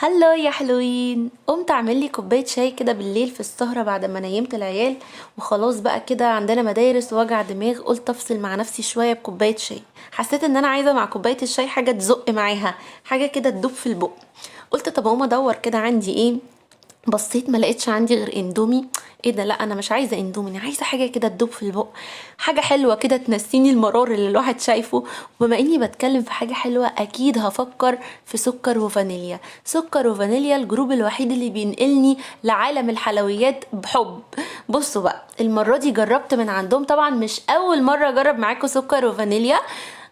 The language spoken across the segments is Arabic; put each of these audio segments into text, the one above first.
هلو يا حلوين، قمت اعمل لي كوبايه شاي كده بالليل في السهره بعد ما نيمت العيال. وخلاص بقى كده عندنا مدارس ووجع دماغ، قلت افصل مع نفسي شويه بكوبايه شاي. حسيت ان انا عايزه مع كوبايه الشاي حاجه تزق معاها، حاجه كده تدوب في البق. قلت طب اقوم ادور كده عندي ايه. بصيت ما لقيتش عندي غير اندومي. ايه ده؟ لا انا مش عايزه اندومي، انا عايزه حاجه كده تدوب في البق، حاجه حلوه كده تنسيني المرار اللي الواحد شايفه. وبما اني بتكلم في حاجه حلوه اكيد هفكر في سكر وفانيليا. سكر وفانيليا الجروب الوحيد اللي بينقلني لعالم الحلويات بحب. بصوا بقى، المره دي جربت من عندهم، طبعا مش اول مره اجرب معاكم سكر وفانيليا.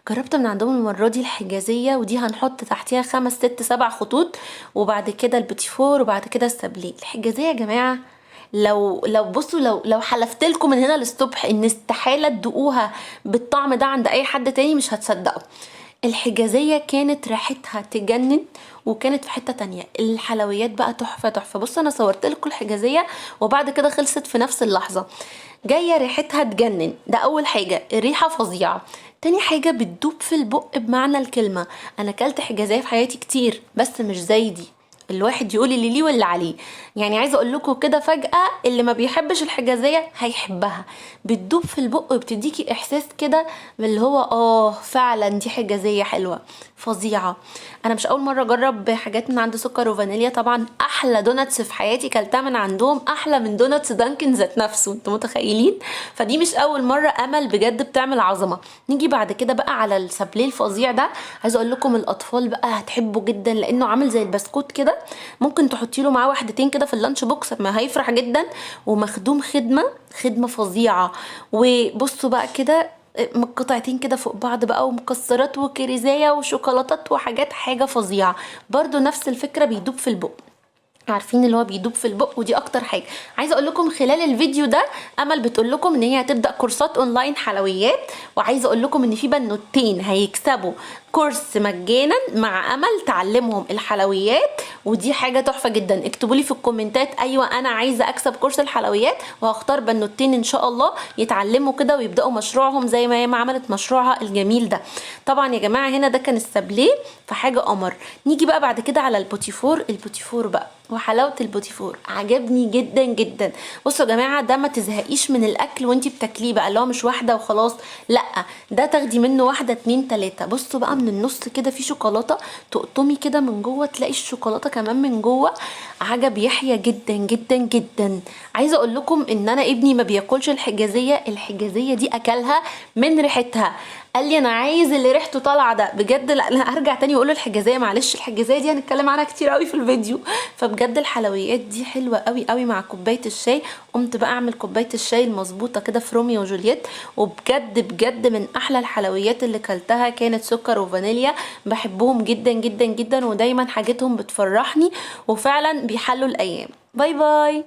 جربت من عندهم المرة دي الحجازية، ودي هنحط تحتيها 5 6 7 خطوط، وبعد كده البوتيفور، وبعد كده السابليه. الحجازية يا جماعة، لو بصوا، لو حلفت لكم من هنا للصبح ان استحالة تدوقوها بالطعم ده عند اي حد تاني مش هتصدقوا. الحجازية كانت ريحتها تجنن، وكانت في حتة تانية. الحلويات بقى تحفة تحفة. بص انا صورت لكم الحجازية وبعد كده خلصت في نفس اللحظة. جاية ريحتها تجنن، ده اول حاجة، الريحة فظيعة. تاني حاجة بتدوب في البق بمعنى الكلمة. انا اكلت حجازية في حياتي كتير بس مش زي دي. الواحد يقول اللي ليه واللي عليه. يعني عايزه اقول لكم كده فجأة، اللي ما بيحبش الحجازية هيحبها. بتدوب في البق وبتديكي احساس كده اللي هو فعلا دي حجازية حلوة فظيعة. انا مش اول مرة اجرب حاجات من عند سكر وفانيليا، طبعا احلى دوناتس في حياتي كلتها من عندهم، احلى من دوناتس دانكن ذات نفسه، انتوا متخيلين؟ فدي مش اول مرة، امل بجد بتعمل عظمة. نيجي بعد كده بقى على السابليه الفظيع ده. عايزه اقول لكم الاطفال بقى هتحبه جدا، لانه عامل زي البسكوت كده. ممكن تحطي له معاه واحدتين كده في اللانش بوكس، ما هيفرح جدا. ومخدوم خدمه فظيعه. وبصوا بقى كده، قطعتين كده فوق بعض بقى، ومكسرات وكريزايه وشوكولاتات وحاجات، حاجه فظيعه. برضو نفس الفكره، بيدوب في البق. عارفين اللي هو بيدوب في البق، ودي اكتر حاجه. عايزه اقول لكم خلال الفيديو ده، امل بتقول لكم ان هي هتبدا كورسات اونلاين حلويات. وعايزه اقول لكم ان في بنوتين هيكسبوا كورس مجانا مع امل تعلمهم الحلويات، ودي حاجه تحفه جدا. اكتبوا لي في الكومنتات ايوه انا عايزه اكسب كورس الحلويات، وهختار بنوتين ان شاء الله يتعلموا كده ويبداوا مشروعهم زي ما هي ما عملت مشروعها الجميل ده. طبعا يا جماعه هنا ده كان السابليه، فحاجه قمر. نيجي بقى بعد كده على البوتيفور. البوتيفور بقى وحلاوه البوتيفور عجبني جدا جدا. بصوا يا جماعه، ده ما تزهقيش من الاكل وانتي بتاكليه بقى، اللي هو مش واحده وخلاص، لا، ده تاخدي منه واحده اتنين تلاته. بصوا بقى من النص كده في شوكولاته، تقطمي كده من جوه تلاقي الشوكولاته كمان من جوه. عجب يحيى جدا جدا جدا. عايزه اقول لكم ان انا ابني ما بياكلش الحجازيه دي اكلها من ريحتها. قال لي انا عايز اللي ريحته طالعه ده بجد. لا انا هرجع تاني واقول له الحجازيه، معلش الحجازيه دي هنتكلم عنها كتير قوي في الفيديو. فبجد الحلويات دي حلوه قوي قوي مع كوبايه الشاي. قمت بقى اعمل كوبايه الشاي المظبوطه كده في روميو وجولييت. وبجد بجد من احلى الحلويات اللي كلتها كانت سكر وفانيليا. بحبهم جدا جدا جدا، ودايما حاجتهم بتفرحني وفعلا بيحلوا الايام. باي باي.